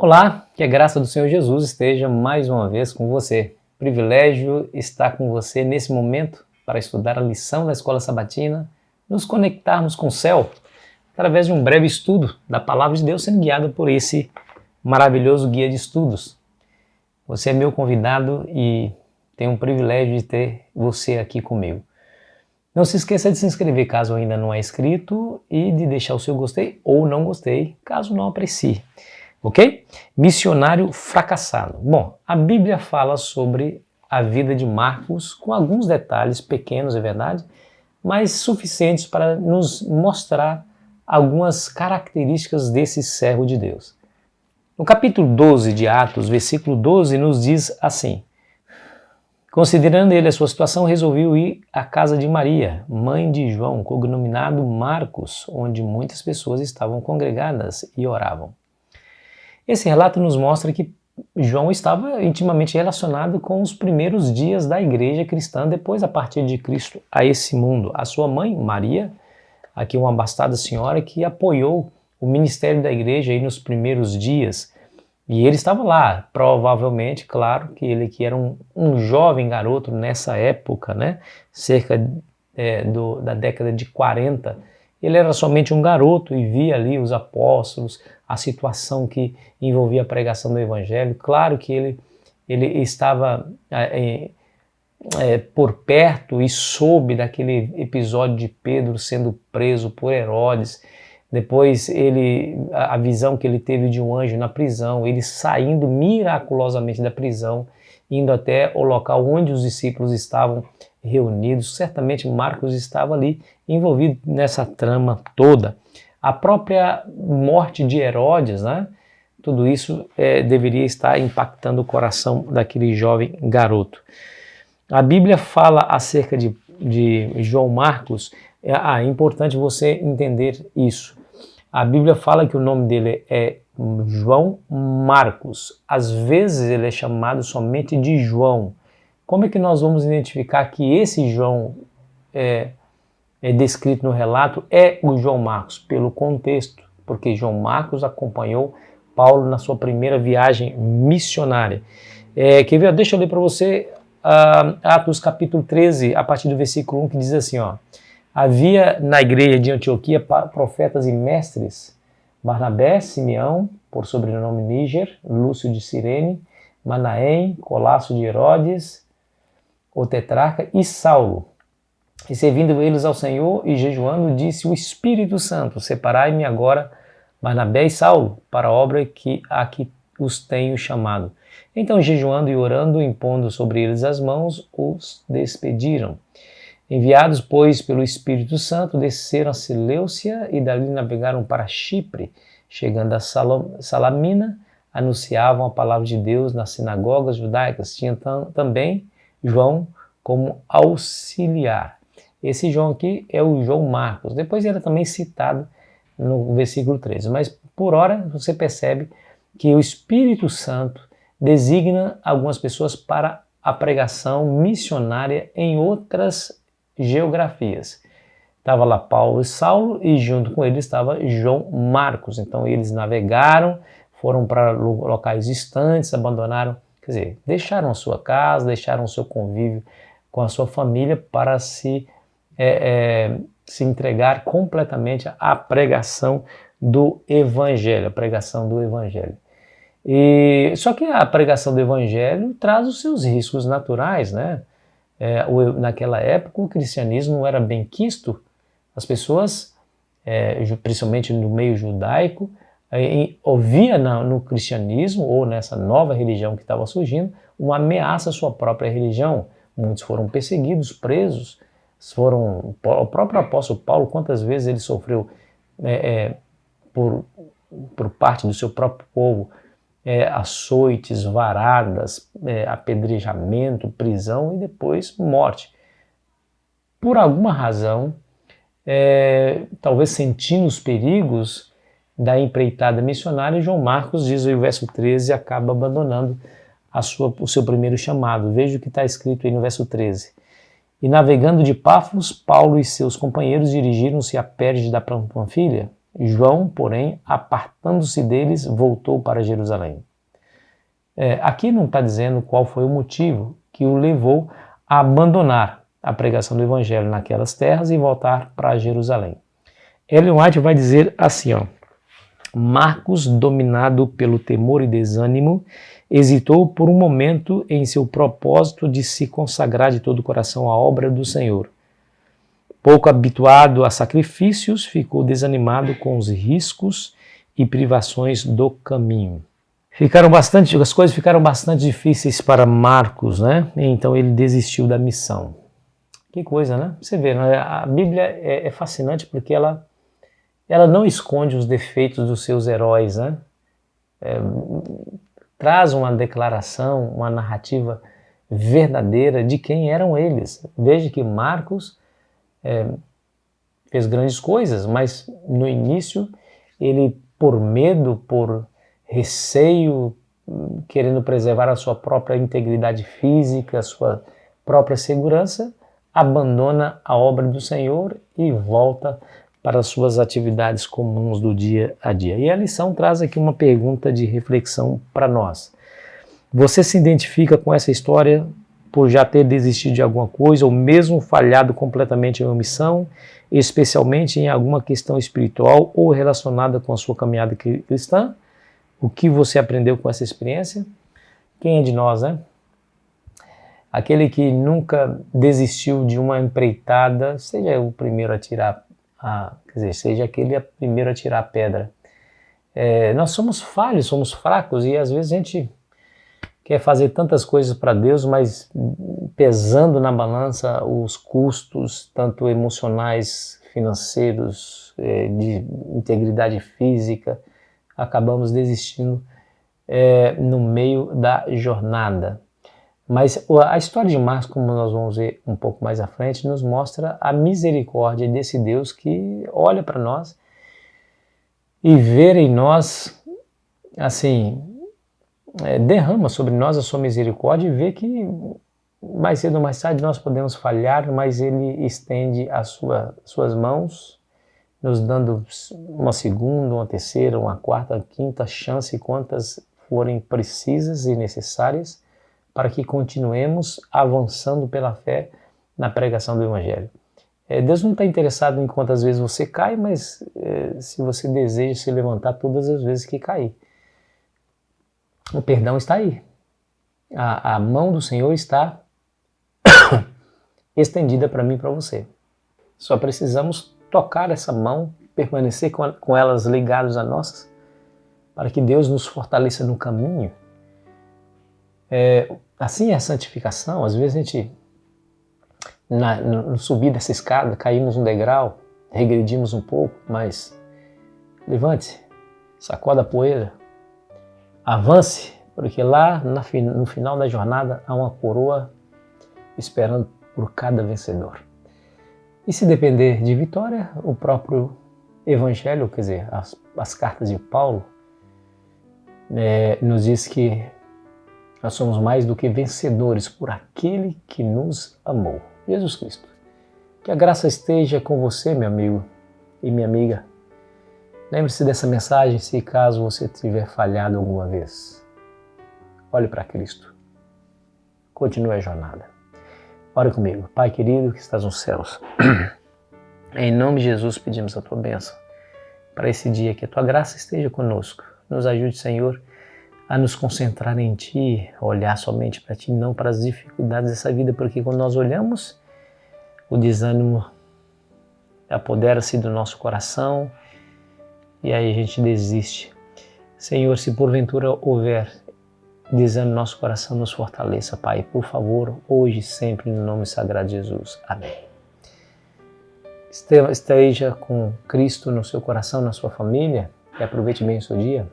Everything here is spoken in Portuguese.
Olá, que a graça do Senhor Jesus esteja mais uma vez com você. Privilégio estar com você nesse momento para estudar a lição da Escola Sabatina, nos conectarmos com o céu, através de um breve estudo da Palavra de Deus, sendo guiado por esse maravilhoso guia de estudos. Você é meu convidado e tenho um privilégio de ter você aqui comigo. Não se esqueça de se inscrever caso ainda não é inscrito e de deixar o seu gostei ou não gostei, caso não aprecie. Ok? Missionário fracassado. Bom, a Bíblia fala sobre a vida de Marcos com alguns detalhes pequenos, é verdade, mas suficientes para nos mostrar algumas características desse servo de Deus. No capítulo 12 de Atos, versículo 12, nos diz assim: considerando ele a sua situação, resolveu ir à casa de Maria, mãe de João, cognominado Marcos, onde muitas pessoas estavam congregadas e oravam. Esse relato nos mostra que João estava intimamente relacionado com os primeiros dias da igreja cristã depois da partida de Cristo a esse mundo. A sua mãe, Maria, aqui uma abastada senhora que apoiou o ministério da igreja aí nos primeiros dias. E ele estava lá, provavelmente, claro, que ele que era um jovem garoto nessa época, né? Cerca da década de 40. Ele era somente um garoto e via ali os apóstolos, a situação que envolvia a pregação do evangelho. Claro que ele estava por perto e soube daquele episódio de Pedro sendo preso por Herodes. Depois a visão que ele teve de um anjo na prisão, ele saindo miraculosamente da prisão, indo até o local onde os discípulos estavam reunidos. Certamente Marcos estava ali envolvido nessa trama toda. A própria morte de Herodes, né? Tudo isso deveria estar impactando o coração daquele jovem garoto. A Bíblia fala acerca de João Marcos. É importante você entender isso. A Bíblia fala que o nome dele é João Marcos. Às vezes ele é chamado somente de João. Como é que nós vamos identificar que esse João é descrito no relato é o João Marcos? Pelo contexto, porque João Marcos acompanhou Paulo na sua primeira viagem missionária. Quer ver? Deixa eu ler para você Atos capítulo 13, a partir do versículo 1, que diz assim, ó: havia na igreja de Antioquia profetas e mestres: Barnabé, Simeão, por sobrenome Níger, Lúcio de Cirene, Manaém, Colasso de Herodes, o tetrarca, e Saulo. E servindo eles ao Senhor e jejuando, disse o Espírito Santo: separai-me agora Barnabé e Saulo para a obra a que os tenho chamado. Então, jejuando e orando, impondo sobre eles as mãos, os despediram. Enviados, pois, pelo Espírito Santo, desceram a Seleucia e dali navegaram para Chipre. Chegando a Salamina, anunciavam a palavra de Deus nas sinagogas judaicas. Tinha também João como auxiliar. Esse João aqui é o João Marcos. Depois ele é também citado no versículo 13. Mas por hora você percebe que o Espírito Santo designa algumas pessoas para a pregação missionária em outras geografias. Estava lá Paulo e Saulo e junto com eles estava João Marcos. Então eles navegaram, foram para locais distantes, abandonaram, quer dizer, deixaram a sua casa, deixaram o seu convívio com a sua família para se entregar completamente à pregação do Evangelho, Só que a pregação do Evangelho traz os seus riscos naturais, né? Naquela época o cristianismo não era bem quisto. As pessoas, principalmente no meio judaico, ouvia no cristianismo ou nessa nova religião que estava surgindo uma ameaça à sua própria religião. Muitos foram perseguidos, presos. O próprio apóstolo Paulo, quantas vezes ele sofreu por parte do seu próprio povo, açoites, varadas, apedrejamento, prisão e depois morte. Por alguma razão, talvez sentindo os perigos da empreitada missionária, João Marcos, diz o verso 13, acaba abandonando o seu primeiro chamado. Veja o que está escrito aí no verso 13. E navegando de Pafos, Paulo e seus companheiros dirigiram-se a Perge da Panfilha. João, porém, apartando-se deles, voltou para Jerusalém. Aqui não está dizendo qual foi o motivo que o levou a abandonar a pregação do evangelho naquelas terras e voltar para Jerusalém. Ellen White vai dizer assim, ó: Marcos, dominado pelo temor e desânimo, hesitou por um momento em seu propósito de se consagrar de todo o coração à obra do Senhor. Pouco habituado a sacrifícios, ficou desanimado com os riscos e privações do caminho. As coisas ficaram bastante difíceis para Marcos, né? Então ele desistiu da missão. Que coisa, né? Você vê, né? A Bíblia é fascinante porque ela não esconde os defeitos dos seus heróis, né? Traz uma declaração, uma narrativa verdadeira de quem eram eles. Veja que Marcos fez grandes coisas, mas no início ele, por medo, por receio, querendo preservar a sua própria integridade física, a sua própria segurança, abandona a obra do Senhor e volta para as suas atividades comuns do dia a dia. E a lição traz aqui uma pergunta de reflexão para nós. Você se identifica com essa história por já ter desistido de alguma coisa ou mesmo falhado completamente em uma missão, especialmente em alguma questão espiritual ou relacionada com a sua caminhada cristã? O que você aprendeu com essa experiência? Quem é de nós, né? Aquele que nunca desistiu de uma empreitada, seja o primeiro a tirar, seja aquele primeiro a tirar a pedra. Nós somos falhos, somos fracos e às vezes a gente quer fazer tantas coisas para Deus, mas pesando na balança os custos, tanto emocionais, financeiros, de integridade física, acabamos desistindo no meio da jornada. Mas a história de Marcos, como nós vamos ver um pouco mais à frente, nos mostra a misericórdia desse Deus que olha para nós e vê em nós, assim, derrama sobre nós a sua misericórdia e vê que mais cedo ou mais tarde nós podemos falhar, mas Ele estende as suas mãos, nos dando uma segunda, uma terceira, uma quarta, uma quinta chance, quantas forem precisas e necessárias, para que continuemos avançando pela fé na pregação do Evangelho. Deus não está interessado em quantas vezes você cai, mas se você deseja se levantar todas as vezes que cair. O perdão está aí. A mão do Senhor está estendida para mim e para você. Só precisamos tocar essa mão, permanecer com elas ligadas a nós, para que Deus nos fortaleça no caminho. Assim é a santificação. Às vezes a gente, no subir dessa escada, caímos um degrau, regredimos um pouco, mas levante-se, sacoda a poeira, avance, porque lá no final da jornada há uma coroa esperando por cada vencedor. E se depender de vitória, o próprio Evangelho, quer dizer, as cartas de Paulo, nos diz que nós somos mais do que vencedores por aquele que nos amou, Jesus Cristo. Que a graça esteja com você, meu amigo e minha amiga. Lembre-se dessa mensagem se caso você tiver falhado alguma vez. Olhe para Cristo. Continue a jornada. Ore comigo. Pai querido que estás nos céus, em nome de Jesus pedimos a tua bênção para esse dia, que a tua graça esteja conosco. Nos ajude, Senhor, a nos concentrar em Ti, a olhar somente para Ti, não para as dificuldades dessa vida, porque quando nós olhamos, o desânimo apodera-se do nosso coração e aí a gente desiste. Senhor, se porventura houver desânimo no nosso coração, nos fortaleça, Pai, por favor, hoje e sempre, no nome sagrado de Jesus. Amém. Esteja com Cristo no seu coração, na sua família, e aproveite bem o seu dia.